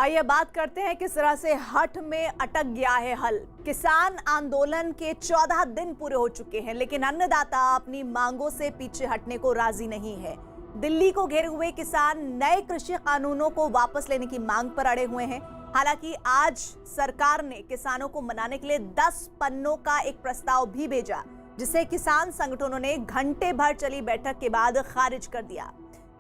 आइए बात करते हैं किस तरह से हठ में अटक गया है हल। किसान आंदोलन के 14 दिन पूरे हो चुके हैं, लेकिन अन्नदाता अपनी मांगों से पीछे हटने को राजी नहीं है। दिल्ली को घेरे हुए किसान नए कृषि कानूनों को वापस लेने की मांग पर अड़े हुए हैं। हालांकि आज सरकार ने किसानों को मनाने के लिए 10 पन्नों का एक प्रस्ताव भी भेजा, जिसे किसान संगठनों ने घंटे भर चली बैठक के बाद खारिज कर दिया।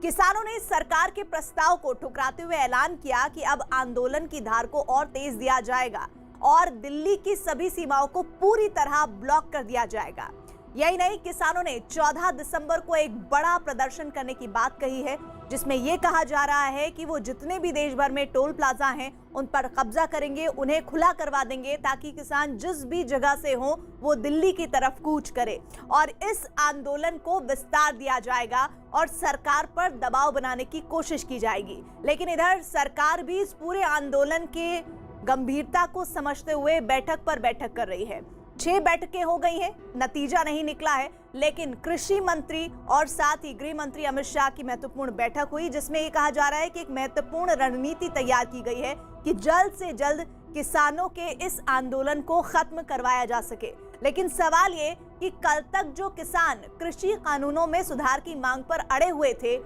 किसानों ने सरकार के प्रस्ताव को ठुकराते हुए ऐलान किया कि अब आंदोलन की धार को और तेज दिया जाएगा और दिल्ली की सभी सीमाओं को पूरी तरह ब्लॉक कर दिया जाएगा। यही नहीं, किसानों ने 14 दिसंबर को एक बड़ा प्रदर्शन करने की बात कही है, जिसमें यह कहा जा रहा है कि वो जितने भी देश भर में टोल प्लाजा हैं उन पर कब्जा करेंगे, उन्हें खुला करवा देंगे ताकि किसान जिस भी जगह से हो वो दिल्ली की तरफ कूच करे और इस आंदोलन को विस्तार दिया जाएगा और सरकार पर दबाव बनाने की कोशिश की जाएगी। लेकिन इधर सरकार भी इस पूरे आंदोलन के गंभीरता को समझते हुए बैठक पर बैठक कर रही है। 6 बैठकें हो गई हैं, नतीजा नहीं निकला है, लेकिन कृषि मंत्री और साथ ही गृह मंत्री अमित शाह की महत्वपूर्ण बैठक हुई, जिसमें यह कहा जा रहा है कि एक महत्वपूर्ण रणनीति तैयार की गई है कि जल्द से जल्द किसानों के इस आंदोलन को खत्म करवाया जा सके। लेकिन सवाल ये कि कल तक जो किसान कृषि कानूनों में सुधार की मांग पर अड़े हुए थे,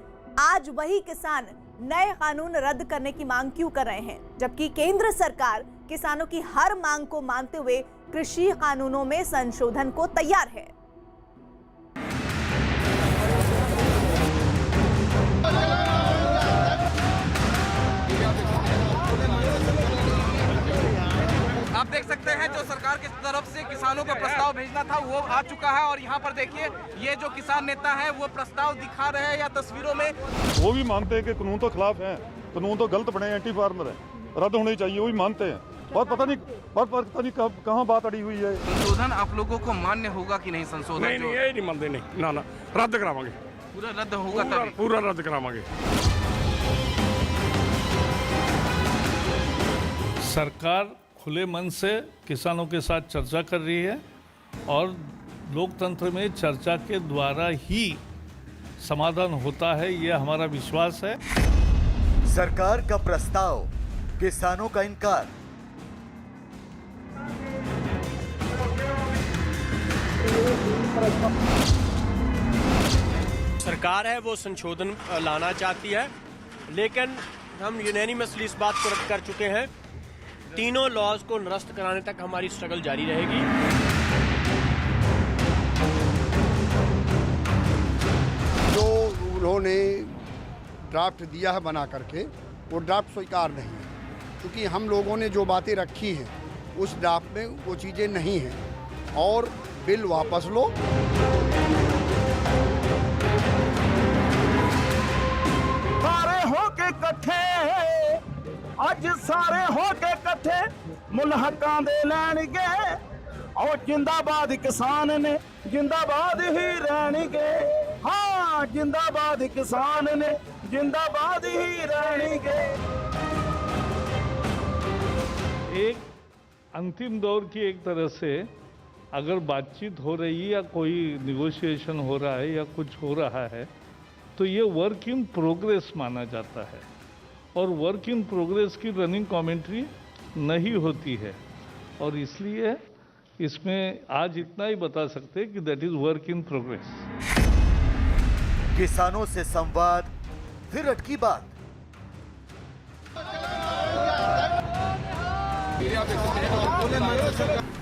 आज वही किसान नए कानून रद्द करने की मांग क्यों कर रहे हैं, जबकि केंद्र सरकार किसानों की हर मांग को मानते हुए कृषि कानूनों में संशोधन को तैयार है। आप देख सकते हैं जो सरकार की तरफ से किसानों को प्रस्ताव भेजना था वो आ चुका है और यहाँ पर देखिए ये जो किसान नेता है वो प्रस्ताव दिखा रहे हैं या तस्वीरों में वो भी मानते हैं कि कानून तो खिलाफ है, कानून तो गलत बने, एंटी फार्मर है, रद्द होने चाहिए, वो भी मानते हैं। और पता नहीं कहाँ बात अड़ी हुई है। संशोधन आप लोगों को मान्य होगा कि नहीं? संशोधन नहीं, ये नहीं मानते, नहीं ना रद्द करावांगे, पूरा रद्द होगा तभी पूरा रद्द करावांगे। सरकार खुले मन से किसानों के साथ चर्चा कर रही है और लोकतंत्र में चर्चा के द्वारा ही समाधान होता है, यह हमारा विश्वास है। सरकार का प्रस्ताव, किसानों का इनकार। सरकार है वो संशोधन लाना चाहती है, लेकिन हम यूनैनिमसली इस बात को रद्द कर चुके हैं। तीनों लॉज को निरस्त कराने तक हमारी स्ट्रगल जारी रहेगी। जो उन्होंने ड्राफ्ट दिया है बना करके, वो ड्राफ्ट स्वीकार नहीं है, क्योंकि हम लोगों ने जो बातें रखी हैं उस ड्राफ्ट में वो चीज़ें नहीं हैं और बिल वापस लो। सारे होके इकट्ठे ਅੱਜ ਸਾਰੇ ਹੋ ਕੇ ਇਕੱਠੇ ਮੁੱਲ ਹੱਕਾਂ ਦੇ ਲੈਣਗੇ ਔਰ ਜਿੰਦਾਬਾਦ ਕਿਸਾਨ ਨੇ ਜਿੰਦਾਬਾਦ ਹੀ ਰਹਿਣਗੇ। ਹਾਂ ਜਿੰਦਾਬਾਦ किसान ने जिंदाबाद ही रहणगे। एक अंतिम दौर की एक तरह से अगर बातचीत हो रही है या कोई निगोशिएशन हो रहा है या कुछ हो रहा है तो ये वर्क इन प्रोग्रेस माना जाता है और वर्क इन प्रोग्रेस की रनिंग कमेंट्री नहीं होती है और इसलिए इसमें आज इतना ही बता सकते हैं कि that is work in progress. किसानों से संवाद, फिर अटकी बात।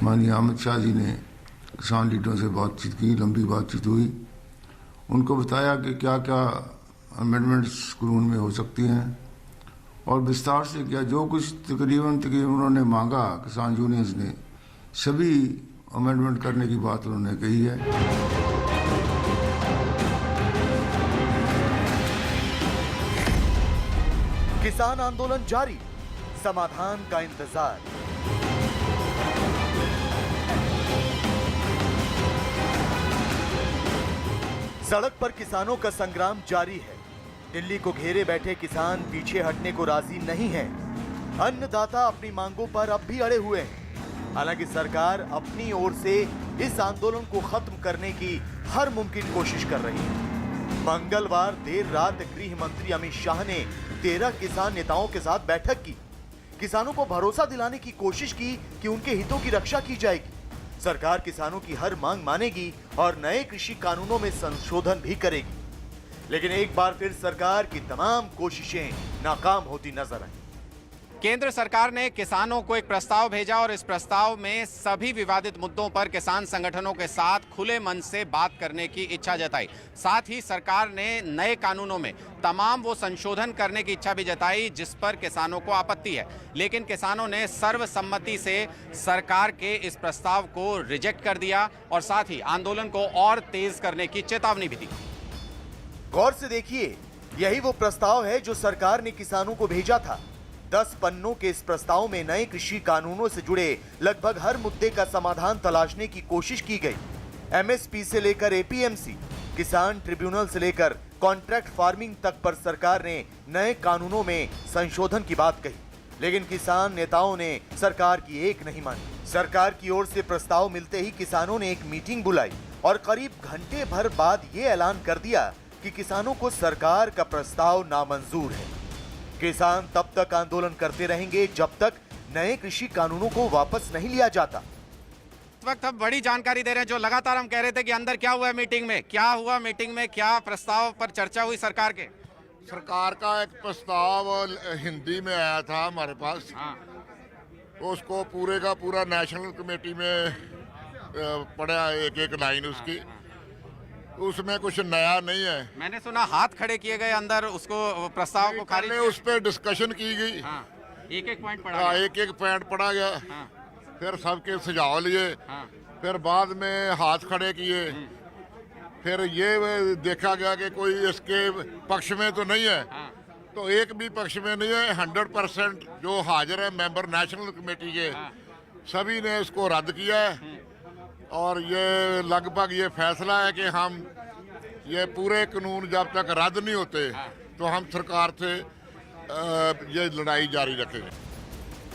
माननीय अमित शाह जी ने किसान लीडरों से बातचीत की, लंबी बातचीत हुई, उनको बताया कि क्या क्या अमेंडमेंट्स कानून में हो सकती हैं और विस्तार से किया। जो कुछ तकरीबन उन्होंने मांगा किसान यूनियंस ने, सभी अमेंडमेंट करने की बात उन्होंने कही है। किसान आंदोलन जारी, समाधान का इंतजार। सड़क पर किसानों का संग्राम जारी है। दिल्ली को घेरे बैठे किसान पीछे हटने को राजी नहीं है। अन्नदाता अपनी मांगों पर अब भी अड़े हुए हैं। हालांकि सरकार अपनी ओर से इस आंदोलन को खत्म करने की हर मुमकिन कोशिश कर रही है। मंगलवार देर रात गृह मंत्री अमित शाह ने 13 किसान नेताओं के साथ बैठक की। किसानों को भरोसा दिलाने की कोशिश की कि उनके हितों की रक्षा की जाएगी। सरकार किसानों की हर मांग मानेगी और नए कृषि कानूनों में संशोधन भी करेगी। लेकिन एक बार फिर सरकार की तमाम कोशिशें नाकाम होती नजर आई। केंद्र सरकार ने किसानों को एक प्रस्ताव भेजा और इस प्रस्ताव में सभी विवादित मुद्दों पर किसान संगठनों के साथ खुले मन से बात करने की इच्छा जताई। साथ ही सरकार ने नए कानूनों में तमाम वो संशोधन करने की इच्छा भी जताई जिस पर किसानों को आपत्ति है। लेकिन किसानों ने सर्वसम्मति से सरकार के इस प्रस्ताव को रिजेक्ट कर दिया और साथ ही आंदोलन को और तेज करने की चेतावनी भी दी। गौर से देखिए, यही वो प्रस्ताव है जो सरकार ने किसानों को भेजा था। 10 पन्नों के इस प्रस्ताव में नए कृषि कानूनों से जुड़े लगभग हर मुद्दे का समाधान तलाशने की कोशिश की गई। एमएसपी से लेकर एपीएमसी, किसान ट्रिब्यूनल से लेकर कॉन्ट्रैक्ट फार्मिंग तक पर सरकार ने नए कानूनों में संशोधन की बात कही। लेकिन किसान नेताओं ने सरकार की एक नहीं मानी। सरकार की ओर से प्रस्ताव मिलते ही किसानों ने एक मीटिंग बुलाई और करीब घंटे भर बाद ये ऐलान कर दिया कि किसानों को सरकार का प्रस्ताव नामंजूर है। किसान तब तक आंदोलन करते रहेंगे जब तक नए कृषि कानूनों को वापस नहीं लिया जाता। इस वक्त हम बड़ी जानकारी दे रहे हैं, जो लगातार हम कह रहे थे कि अंदर क्या हुआ मीटिंग में, क्या हुआ मीटिंग में, क्या प्रस्ताव पर चर्चा हुई सरकार के? सरकार का एक प्रस्ताव हिंदी में आया था हमारे पास। उसको पूरे का पूरा नेशनल कमेटी में पढ़ा, एक एक लाइन उसकी। उसमें कुछ नया नहीं है। मैंने सुना हाथ खड़े किए गए अंदर उसको प्रस्ताव को खारिज। उस पर डिस्कशन की गई। एक एक पॉइंट पढ़ा गया। गया। एक एक पॉइंट पढ़ा गया। फिर सबके सुझाव लिए। फिर बाद में हाथ खड़े किए। फिर ये देखा गया कि कोई इसके पक्ष में तो नहीं है। तो एक भी पक्ष में नहीं है। 100% जो हाजिर है मेंबर नेशनल कमेटी के, सभी ने इसको रद्द किया है। और ये लगभग ये फैसला है कि हम ये पूरे कानून जब तक रद्द नहीं होते तो हम सरकार से ये लड़ाई जारी रखेंगे।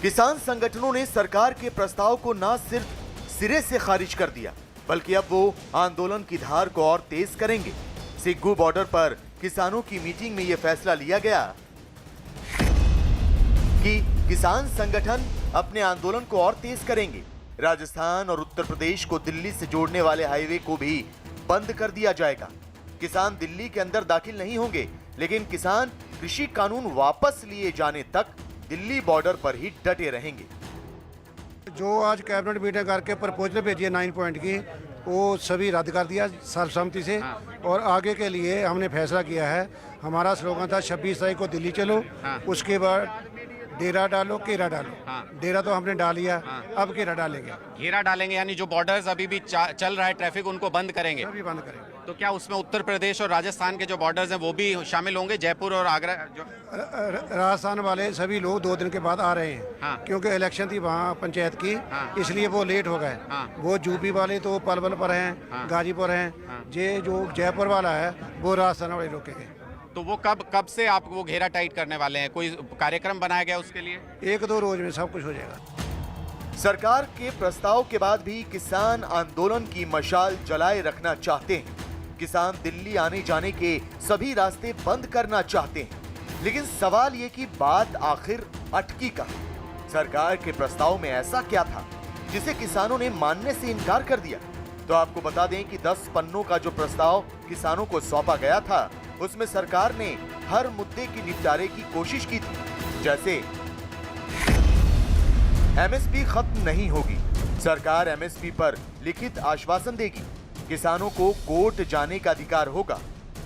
किसान संगठनों ने सरकार के प्रस्ताव को न सिर्फ सिरे से खारिज कर दिया, बल्कि अब वो आंदोलन की धार को और तेज करेंगे। सिग्गू बॉर्डर पर किसानों की मीटिंग में ये फैसला लिया गया कि किसान संगठन अपने आंदोलन को और तेज करेंगे। राजस्थान और उत्तर प्रदेश को दिल्ली से जोड़ने वाले हाईवे को भी बंद कर दिया जाएगा। किसान दिल्ली के अंदर दाखिल नहीं होंगे, लेकिन किसान कृषि कानून वापस लिए जाने तक दिल्ली बॉर्डर पर ही डटे रहेंगे। जो आज कैबिनेट मीटिंग करके प्रपोजल भेजी है 9 पॉइंट की, वो सभी रद्द कर दिया सर्वसम्मति से। और आगे के लिए हमने फैसला किया है, हमारा स्लोगन था 26 तारीख को दिल्ली चलो, उसके बाद डेरा डालो घेरा डालो। डेरा तो हमने डाल लिया, अब घेरा डालेंगे। घेरा डालेंगे यानी जो बॉर्डर्स अभी भी चल रहा है ट्रैफिक, उनको बंद करेंगे। सभी बंद करेंगे। तो क्या उसमें उत्तर प्रदेश और राजस्थान के जो बॉर्डर्स हैं वो भी शामिल होंगे? जयपुर और आगरा जो राजस्थान वाले सभी लोग 2 दिन के बाद आ रहे हैं। क्योंकि इलेक्शन थी वहाँ पंचायत की, इसलिए वो लेट हो गए। वो यूपी वाले तो पलवल पर हैं, गाजीपुर हैं। ये जो जयपुर वाला है वो राजस्थान वाले रुकेंगे। तो वो कब से आप वो घेरा टाइट करने वाले हैं? कोई कार्यक्रम बनाया गया उसके लिए? 1-2 रोज में सब कुछ हो जाएगा। सरकार के प्रस्ताव के बाद भी किसान आंदोलन की मशाल जलाए रखना चाहते हैं। किसान दिल्ली आने जाने के सभी रास्ते बंद करना चाहते हैं। लेकिन सवाल ये कि बात आखिर अटकी कहाँ? सरकार के प्रस्ताव में ऐसा क्या था जिसे किसानों ने मानने से इनकार कर दिया? तो आपको बता दें कि 10 पन्नों का जो प्रस्ताव किसानों को सौंपा गया था, उसमें सरकार ने हर मुद्दे की निपटारे की कोशिश की थी। जैसे एमएसपी खत्म नहीं होगी, सरकार एमएसपी पर लिखित आश्वासन देगी, किसानों को कोर्ट जाने का अधिकार होगा,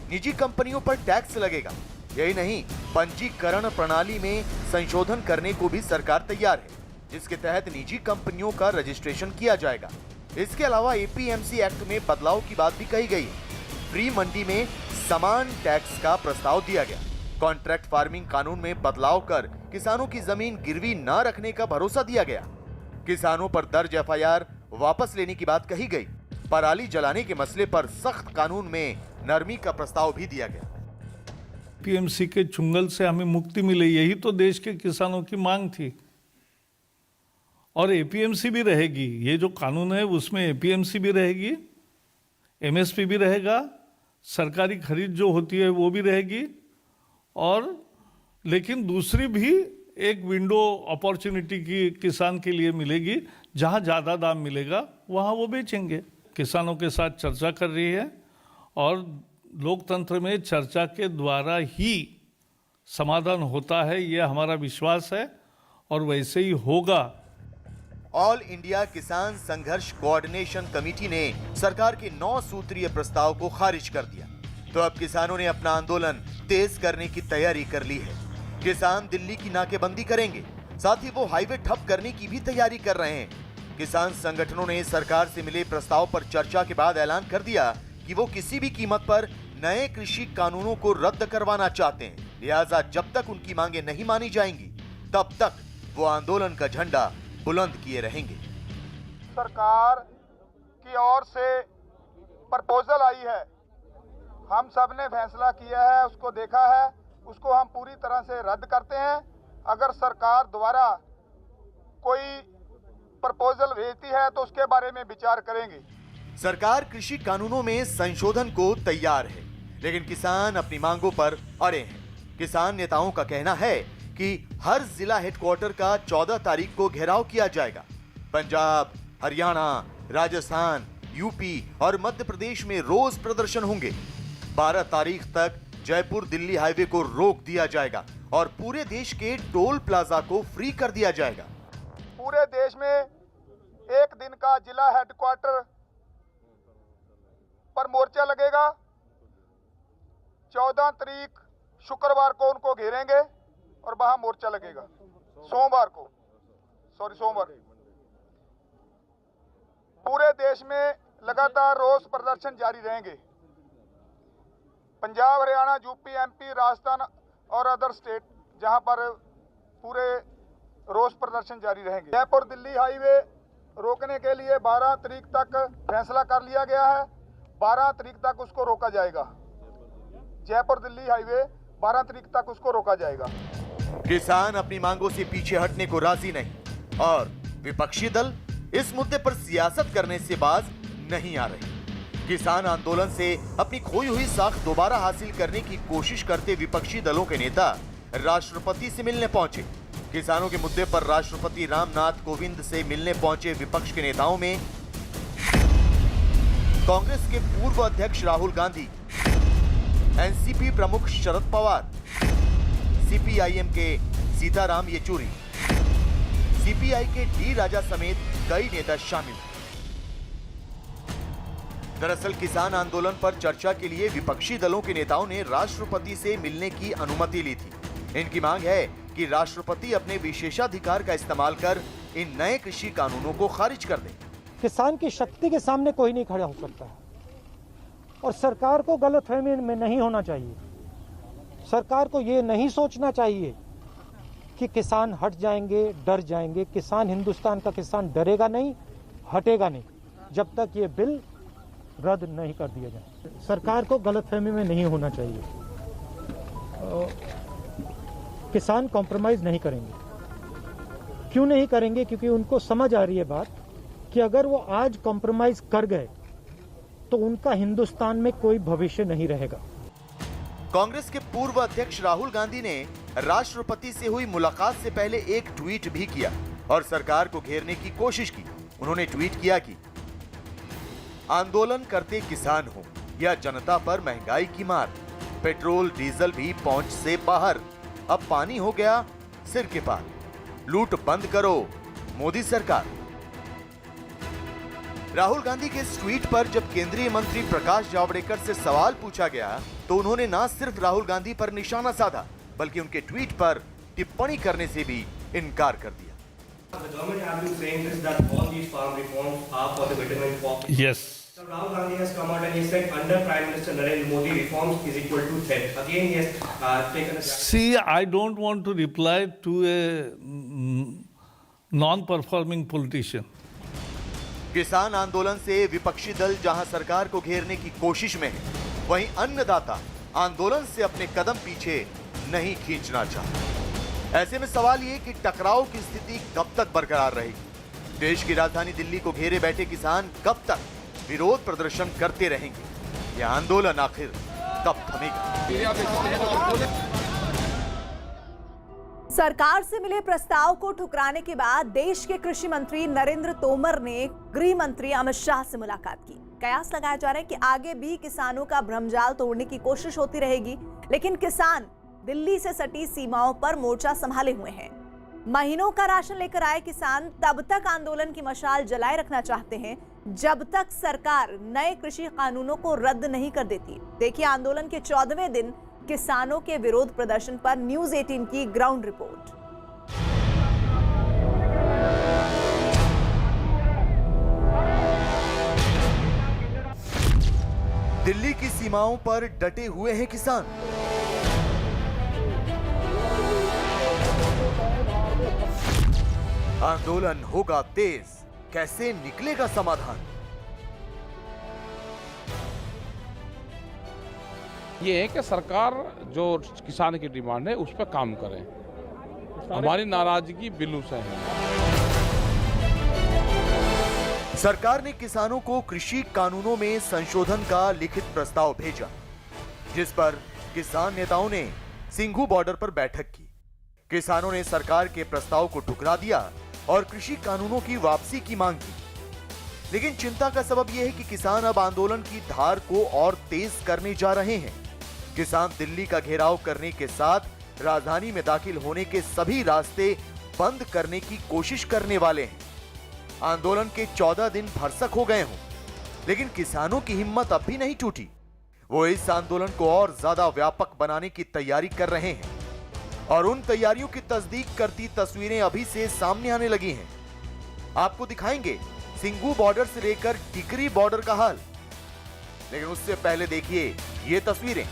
निजी कंपनियों पर टैक्स लगेगा। यही नहीं, पंजीकरण प्रणाली में संशोधन करने को भी सरकार तैयार है, जिसके तहत निजी कंपनियों का रजिस्ट्रेशन किया जाएगा। इसके अलावा एपीएमसी एक्ट में बदलाव की बात भी कही गई है। फ्री मंडी में समान टैक्स का प्रस्ताव दिया गया। कॉन्ट्रैक्ट फार्मिंग कानून में बदलाव कर किसानों की जमीन गिरवी न रखने का भरोसा दिया गया। किसानों पर दर्ज एफआईआर वापस लेने की बात कही गई। पराली जलाने के मसले पर सख्त कानून में नरमी का प्रस्ताव भी दिया गया। पीएमसी के चुंगल से हमें मुक्ति मिले, यही तो देश के किसानों की मांग थी। और एपीएमसी भी रहेगी, ये जो कानून है उसमें एपीएमसी भी रहेगी, एमएसपी भी रहेगा, सरकारी खरीद जो होती है वो भी रहेगी, और लेकिन दूसरी भी एक विंडो अपॉर्चुनिटी की किसान के लिए मिलेगी, जहां ज़्यादा दाम मिलेगा वहां वो बेचेंगे। किसानों के साथ चर्चा कर रही है और लोकतंत्र में चर्चा के द्वारा ही समाधान होता है, ये हमारा विश्वास है और वैसे ही होगा। ऑल इंडिया किसान संघर्ष कोऑर्डिनेशन कमेटी ने सरकार के 9 सूत्रीय प्रस्ताव को खारिज कर दिया, तो अब किसानों ने अपना आंदोलन तेज करने की तैयारी कर ली है। किसान दिल्ली की नाकेबंदी करेंगे, साथ ही वो हाईवे ठप करने की भी तैयारी कर रहे हैं। किसान संगठनों ने सरकार से मिले प्रस्ताव पर चर्चा के बाद ऐलान कर दिया कि वो किसी भी कीमत पर नए कृषि कानूनों को रद्द करवाना चाहते हैं, लिहाजा जब तक उनकी मांगे नहीं मानी जाएंगी तब तक वो आंदोलन का झंडा बुलंद किए रहेंगे। सरकार की ओर से प्रपोजल आई है, हम सब ने फैसला किया है, उसको देखा है, उसको हम पूरी तरह से रद्द करते हैं। अगर सरकार द्वारा कोई प्रपोजल भेजती है तो उसके बारे में विचार करेंगे। सरकार कृषि कानूनों में संशोधन को तैयार है, लेकिन किसान अपनी मांगों पर अड़े हैं। किसान नेताओं का कहना है कि हर जिला हेडक्वार्टर का 14 तारीख को घेराव किया जाएगा। पंजाब, हरियाणा, राजस्थान, यूपी और मध्य प्रदेश में रोज प्रदर्शन होंगे। 12 तारीख तक जयपुर दिल्ली हाईवे को रोक दिया जाएगा और पूरे देश के टोल प्लाजा को फ्री कर दिया जाएगा। पूरे देश में एक दिन का जिला हेडक्वार्टर पर मोर्चा लगेगा। 14 तारीख शुक्रवार को उनको घेरेंगे और वहां मोर्चा लगेगा। सोमवार पूरे देश में लगातार रोष प्रदर्शन जारी रहेंगे। पंजाब, हरियाणा, यूपी, एमपी, राजस्थान और अदर स्टेट जहां पर पूरे रोष प्रदर्शन जारी रहेंगे। जयपुर दिल्ली हाईवे रोकने के लिए 12 तारीख तक फैसला कर लिया गया है। 12 तारीख तक उसको रोका जाएगा। जयपुर दिल्ली हाईवे 12 तारीख तक उसको रोका जाएगा। किसान अपनी मांगों से पीछे हटने को राजी नहीं और विपक्षी दल इस मुद्दे पर सियासत करने से बाज नहीं आ रहे। किसान आंदोलन से अपनी खोई हुई साख दोबारा हासिल करने की कोशिश करते विपक्षी दलों के नेता राष्ट्रपति से मिलने पहुंचे। किसानों के मुद्दे पर राष्ट्रपति रामनाथ कोविंद से मिलने पहुंचे विपक्ष के नेताओं में कांग्रेस के पूर्व अध्यक्ष राहुल गांधी, एनसीपी प्रमुख शरद पवार, सीपीआईएम के सीताराम येचुरी, सीपीआई के डी राजा समेत कई नेता शामिल। दरअसल किसान आंदोलन पर चर्चा के लिए विपक्षी दलों के नेताओं ने राष्ट्रपति से मिलने की अनुमति ली थी। इनकी मांग है कि राष्ट्रपति अपने विशेषाधिकार का इस्तेमाल कर इन नए कृषि कानूनों को खारिज कर दें। किसान की शक्ति के सामने कोई नहीं खड़ा हो सकता है और सरकार को गलतफहमी में नहीं होना चाहिए। सरकार को ये नहीं सोचना चाहिए कि किसान हट जाएंगे, डर जाएंगे। किसान, हिंदुस्तान का किसान डरेगा नहीं, हटेगा नहीं जब तक ये बिल रद्द नहीं कर दिया जाए। सरकार को गलतफहमी में नहीं होना चाहिए। किसान कॉम्प्रोमाइज नहीं करेंगे। क्यों नहीं करेंगे? क्योंकि उनको समझ आ रही है बात कि अगर वो आज कॉम्प्रोमाइज कर गए तो उनका हिंदुस्तान में कोई भविष्य नहीं रहेगा। कांग्रेस के पूर्व अध्यक्ष राहुल गांधी ने राष्ट्रपति से हुई मुलाकात से पहले एक ट्वीट भी किया और सरकार को घेरने की कोशिश की। उन्होंने ट्वीट किया कि आंदोलन करते किसान हो या जनता पर महंगाई की मार, पेट्रोल डीजल भी पहुंच से बाहर, अब पानी हो गया सिर के पार, लूट बंद करो मोदी सरकार। राहुल गांधी के इस ट्वीट पर जब केंद्रीय मंत्री प्रकाश जावड़ेकर से सवाल पूछा गया तो उन्होंने न सिर्फ राहुल गांधी पर निशाना साधा बल्कि उनके ट्वीट पर टिप्पणी करने से भी इनकार कर दिया। Yes. So Rahul Gandhi has come out and he said under Prime Minister Narendra Modi reforms is equal to 10. Again he has taken a... See, I don't want to reply to a non-performing politician. किसान आंदोलन से विपक्षी दल जहां सरकार को घेरने की कोशिश में है, वहीं अन्नदाता आंदोलन से अपने कदम पीछे नहीं खींचना चाहते। ऐसे में सवाल ये कि टकराव की स्थिति कब तक बरकरार रहेगी? देश की राजधानी दिल्ली को घेरे बैठे किसान कब तक विरोध प्रदर्शन करते रहेंगे? यह आंदोलन आखिर कब थमेगा? सरकार से मिले प्रस्ताव को ठुकराने के बाद देश के कृषि मंत्री नरेंद्र तोमर ने गृह मंत्री अमित शाह से मुलाकात की। कयास लगाया जा रहा है कि आगे भी किसानों का भ्रमजाल तोड़ने की कोशिश होती रहेगी, लेकिन किसान दिल्ली से सटी सीमाओं पर मोर्चा संभाले हुए हैं। महीनों का राशन लेकर आए किसान तब तक आंदोलन की मशाल जलाए रखना चाहते हैं जब तक सरकार नए कृषि कानूनों को रद्द नहीं कर देती। देखिए आंदोलन के 14वें दिन किसानों के विरोध प्रदर्शन पर न्यूज़ 18 की ग्राउंड रिपोर्ट। दिल्ली की सीमाओं पर डटे हुए हैं किसान। आंदोलन होगा तेज, कैसे निकलेगा समाधान? ये है कि सरकार जो किसान की डिमांड है उस पर काम करे। हमारी नाराजगी बिल्लू से है। सरकार ने किसानों को कृषि कानूनों में संशोधन का लिखित प्रस्ताव भेजा, जिस पर किसान नेताओं ने सिंघू बॉर्डर पर बैठक की। किसानों ने सरकार के प्रस्ताव को ठुकरा दिया और कृषि कानूनों की वापसी की मांग की। लेकिन चिंता का सबब यह है कि किसान अब आंदोलन की धार को और तेज करने जा रहे हैं। किसान दिल्ली का घेराव करने के साथ राजधानी में दाखिल होने के सभी रास्ते बंद करने की कोशिश करने वाले हैं। आंदोलन के 14 दिन भरसक हो गए हों, लेकिन किसानों की हिम्मत अब भी नहीं टूटी। वो इस आंदोलन को और ज्यादा व्यापक बनाने की तैयारी कर रहे हैं और उन तैयारियों की तस्दीक करती तस्वीरें अभी से सामने आने लगी हैं। आपको दिखाएंगे सिंघू बॉर्डर से लेकर टिकरी बॉर्डर का हाल, लेकिन उससे पहले देखिए ये तस्वीरें।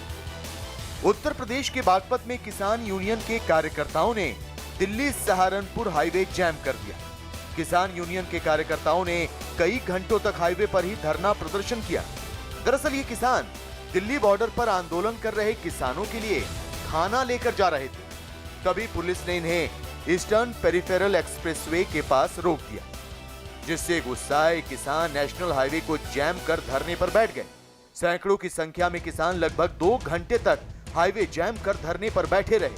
उत्तर प्रदेश के बागपत में किसान यूनियन के कार्यकर्ताओं ने दिल्ली सहारनपुर हाईवे जैम कर दिया। किसान यूनियन के कार्यकर्ताओं ने कई घंटों तक हाईवे पर ही धरना प्रदर्शन किया। दरअसल ये किसान दिल्ली बॉर्डर पर आंदोलन कर रहे किसानों के लिए खाना लेकर जा रहे थे। तभी पुलिस ने इन्हें ईस्टर्न पेरिफेरल एक्सप्रेसवे के पास रोक दिया, जिससे गुस्साए किसान नेशनल हाईवे को जैम कर धरने पर बैठ गए। सैकड़ों की संख्या में किसान लगभग 2 घंटे तक हाईवे जैम कर धरने पर बैठे रहे,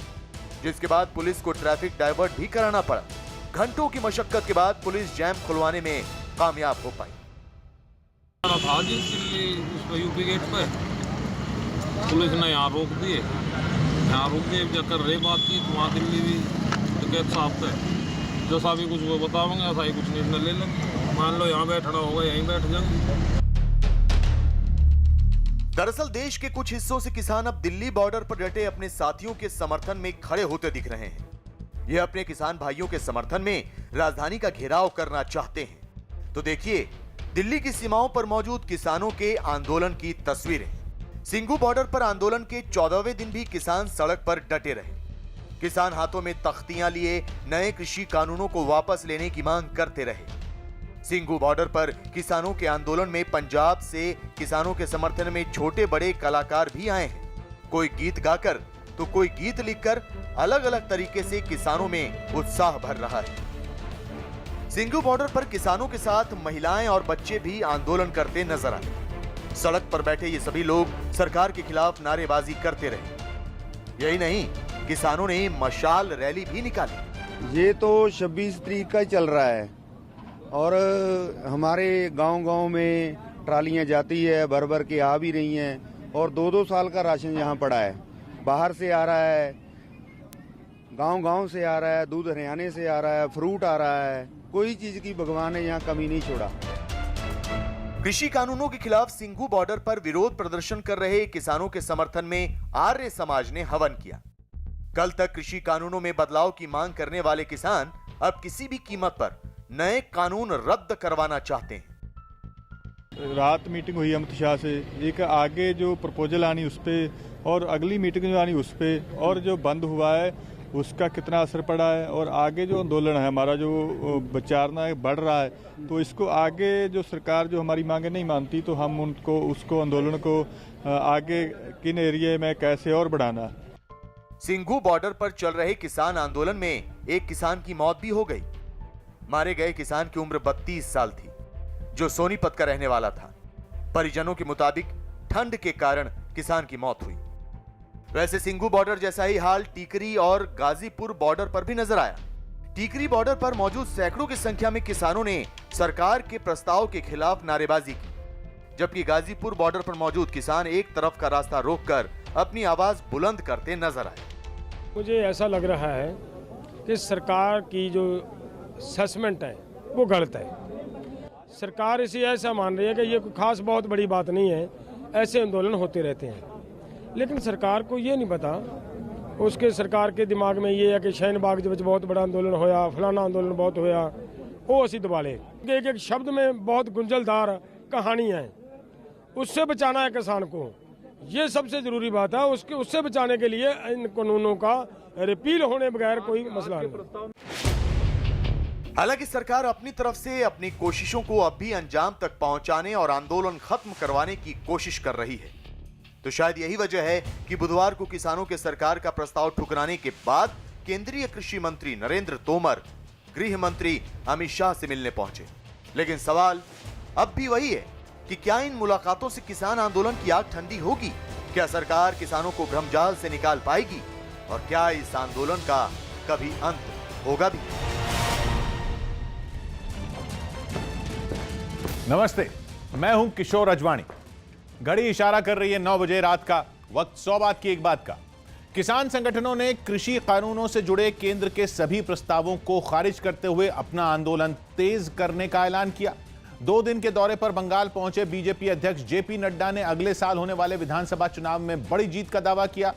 जिसके बाद पुलिस को ट्रैफिक डाइवर्ट भी कराना पड़ा। घंटों की मशक्कत के बाद पुलिस जैम खुलवाने में कामयाब हो पाई। था जी दिल्ली यूपी गेट पे पुलिस ने यहाँ रोक दिए, यहाँ रुक के जब कर रहे बातचीत वहाँ दिल्ली भी टिकट साफ है, जैसा भी कुछ वो बताओगे ऐसा ही कुछ निर्णय ले लेंगे। मान लो यहाँ बैठना होगा यहीं बैठ जाएंगे। दरअसल देश के कुछ हिस्सों से किसान अब दिल्ली बॉर्डर पर डटे अपने साथियों के समर्थन में खड़े होते दिख रहे हैं। ये अपने किसान भाइयों के समर्थन में राजधानी का घेराव करना चाहते हैं। तो देखिए दिल्ली की सीमाओं पर मौजूद किसानों के आंदोलन की तस्वीरें। सिंघू बॉर्डर पर आंदोलन के 14वें दिन भी किसान सड़क पर डटे रहे। किसान हाथों में तख्तियां लिए नए कृषि कानूनों को वापस लेने की मांग करते रहे। सिंघू बॉर्डर पर किसानों के आंदोलन में पंजाब से किसानों के समर्थन में छोटे बड़े कलाकार भी आए हैं। कोई गीत गाकर तो कोई गीत लिखकर अलग अलग तरीके से किसानों में उत्साह भर रहा है। सिंघू बॉर्डर पर किसानों के साथ महिलाएं और बच्चे भी आंदोलन करते नजर आए। सड़क पर बैठे ये सभी लोग सरकार के खिलाफ नारेबाजी करते रहे। यही नहीं, किसानों ने मशाल रैली भी निकाली। ये तो 26 तारीख का ही चल रहा है और हमारे गांव-गांव में ट्रालियां जाती है, भर भर के आ भी रही हैं और 2-2 साल का राशन यहाँ पड़ा है। बाहर से आ रहा है, गांव-गांव से आ रहा है, दूध हरियाणा से आ रहा है, फ्रूट आ रहा है। कोई चीज की भगवान ने यहाँ कमी नहीं छोड़ा। कृषि कानूनों के खिलाफ सिंघू बॉर्डर पर विरोध प्रदर्शन कर रहे किसानों के समर्थन में आर्य समाज ने हवन किया। कल तक कृषि कानूनों में बदलाव की मांग करने वाले किसान अब किसी भी कीमत पर नए कानून रद्द करवाना चाहते हैं। रात मीटिंग हुई अमित शाह से, एक आगे जो प्रपोजल आनी उस पे और अगली मीटिंग जो आनी उस पे, और जो बंद हुआ है उसका कितना असर पड़ा है और आगे जो आंदोलन है हमारा जो विचारना बढ़ रहा है, तो इसको आगे जो सरकार जो हमारी मांगे नहीं मानती तो हम उनको उसको आंदोलन को आगे किन एरिया में कैसे और बढ़ाना। सिंघू बॉर्डर पर चल रहे किसान आंदोलन में एक किसान की मौत भी हो गई। मारे गए किसान की उम्र 32 साल थी, जो सोनीपत का रहने वाला था। परिजनों के मुताबिक ठंड के कारण किसान की मौत हुई। वैसे सिंघू बॉर्डर जैसा ही हाल टीकरी और गाजीपुर बॉर्डर पर भी नजर आया। टीकरी बॉर्डर पर मौजूद सैकड़ों की संख्या में किसानों ने सरकार के प्रस्ताव के खिलाफ नारेबाजी की, जबकि गाजीपुर बॉर्डर पर मौजूद किसान एक तरफ का रास्ता रोककर अपनी आवाज बुलंद करते नजर आए। मुझे ऐसा लग रहा है कि सरकार की जो असेसमेंट है वो गलत है। सरकार इसे ऐसा मान रही है कि ये कोई खास बहुत बड़ी बात नहीं है, ऐसे आंदोलन होते रहते हैं, लेकिन सरकार को ये नहीं पता, उसके सरकार के दिमाग में ये है कि शाहीनबाग के बहुत बड़ा आंदोलन होया, फलाना आंदोलन बहुत होया, वो असी दबा ले। एक एक शब्द में बहुत गुंजलदार कहानी है, उससे बचाना है किसान को, ये सबसे जरूरी बात है। उससे बचाने के लिए इन कानूनों का रिपील होने बगैर कोई मसला नहीं। हालांकि सरकार अपनी तरफ से अपनी कोशिशों को अब भी अंजाम तक पहुंचाने और आंदोलन खत्म करवाने की कोशिश कर रही है, तो शायद यही वजह है कि बुधवार को किसानों के सरकार का प्रस्ताव ठुकराने के बाद केंद्रीय कृषि मंत्री नरेंद्र तोमर गृह मंत्री अमित शाह से मिलने पहुंचे। लेकिन सवाल अब भी वही है कि क्या इन मुलाकातों से किसान आंदोलन की आग ठंडी होगी? क्या सरकार किसानों को भ्रमजाल से निकाल पाएगी? और क्या इस आंदोलन का कभी अंत होगा भी? नमस्ते, मैं हूं किशोर अजवाणी। घड़ी इशारा कर रही है 9 बजे रात का। वक्त 100 बात की एक बात का। किसान संगठनों ने कृषि कानूनों से जुड़े केंद्र के सभी प्रस्तावों को खारिज करते हुए अपना आंदोलन तेज करने का ऐलान किया। 2 दिन के दौरे पर बंगाल पहुंचे बीजेपी अध्यक्ष जेपी नड्डा ने अगले साल होने वाले विधानसभा चुनाव में बड़ी जीत का दावा किया।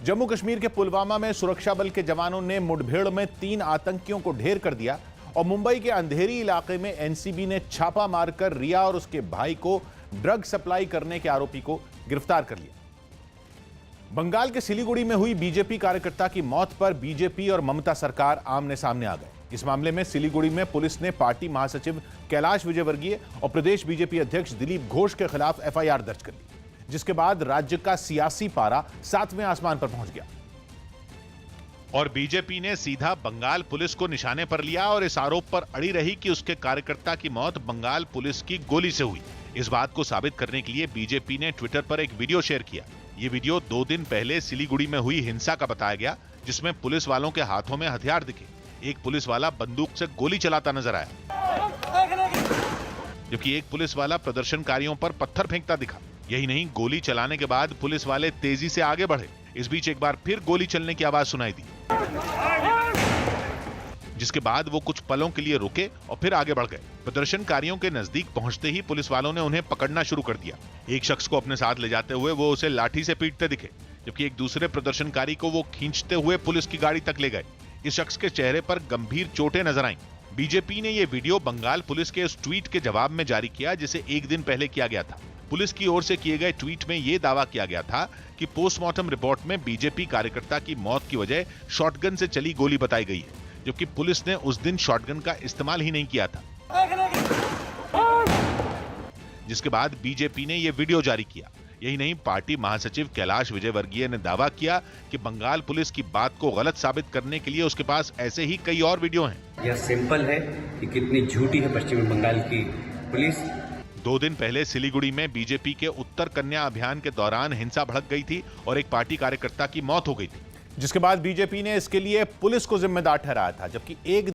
जम्मू कश्मीर के पुलवामा में सुरक्षा बल के जवानों ने मुठभेड़ में 3 आतंकियों को ढेर कर दिया और मुंबई के अंधेरी इलाके में एनसीबी ने छापा मारकर रिया और उसके भाई को ड्रग सप्लाई करने के आरोपी को गिरफ्तार कर लिया। बंगाल के सिलीगुड़ी में हुई बीजेपी कार्यकर्ता की मौत पर बीजेपी और ममता सरकार आमने सामने आ गए। इस मामले में सिलीगुड़ी में पुलिस ने पार्टी महासचिव कैलाश विजयवर्गीय और प्रदेश बीजेपी अध्यक्ष दिलीप घोष के खिलाफ एफआईआर दर्ज कर ली, जिसके बाद राज्य का सियासी पारा 7वें आसमान पर पहुंच गया और बीजेपी ने सीधा बंगाल पुलिस को निशाने पर लिया और इस आरोप पर अड़ी रही कि उसके कार्यकर्ता की मौत बंगाल पुलिस की गोली से हुई। इस बात को साबित करने के लिए बीजेपी ने ट्विटर पर एक वीडियो शेयर किया। ये वीडियो 2 दिन पहले सिलीगुड़ी में हुई हिंसा का बताया गया, जिसमें पुलिस वालों के हाथों में हथियार दिखे। एक पुलिस वाला बंदूक से गोली चलाता नजर आया, जबकि एक पुलिस वाला प्रदर्शनकारियों पर पत्थर फेंकता दिखा। यही नहीं, गोली चलाने के बाद पुलिस वाले तेजी से आगे बढ़े। इस बीच एक बार फिर गोली चलने की आवाज सुनाई दी, जिसके बाद वो कुछ पलों के लिए रुके और फिर आगे बढ़ गए। प्रदर्शनकारियों के नजदीक पहुंचते ही पुलिस वालों ने उन्हें पकड़ना शुरू कर दिया। एक शख्स को अपने साथ ले जाते हुए वो उसे लाठी से पीटते दिखे, जबकि एक दूसरे प्रदर्शनकारी को वो खींचते हुए पुलिस की गाड़ी तक ले गए। इस शख्स के चेहरे पर गंभीर चोटें नजर आईं। बीजेपी ने यह वीडियो बंगाल पुलिस के उस ट्वीट के जवाब में जारी किया, जिसे 1 दिन पहले किया गया था। पुलिस की ओर से किए गए ट्वीट में यह दावा किया गया था कि पोस्टमार्टम रिपोर्ट में बीजेपी कार्यकर्ता की मौत की वजह शॉटगन से चली गोली बताई गई है, जबकि पुलिस ने उस दिन शॉटगन का इस्तेमाल ही नहीं किया था। जिसके बाद बीजेपी ने यह वीडियो जारी किया। यही नहीं, पार्टी महासचिव कैलाश विजयवर्गीय ने दावा किया कि बंगाल पुलिस की बात को गलत साबित करने के लिए उसके पास ऐसे ही कई और वीडियो हैं। यह सिंपल है कि कितनी झूठी है पश्चिमी बंगाल की पुलिस। 2 दिन पहले सिलीगुड़ी में बीजेपी के उत्तर कन्या अभियान के दौरान हिंसा भड़क गई थी और एक पार्टी कार्यकर्ता की मौत हो गई थी, जिसके बाद बीजेपी ने इसके लिए पुलिस को जिम्मेदार ठहराया था, जबकि एक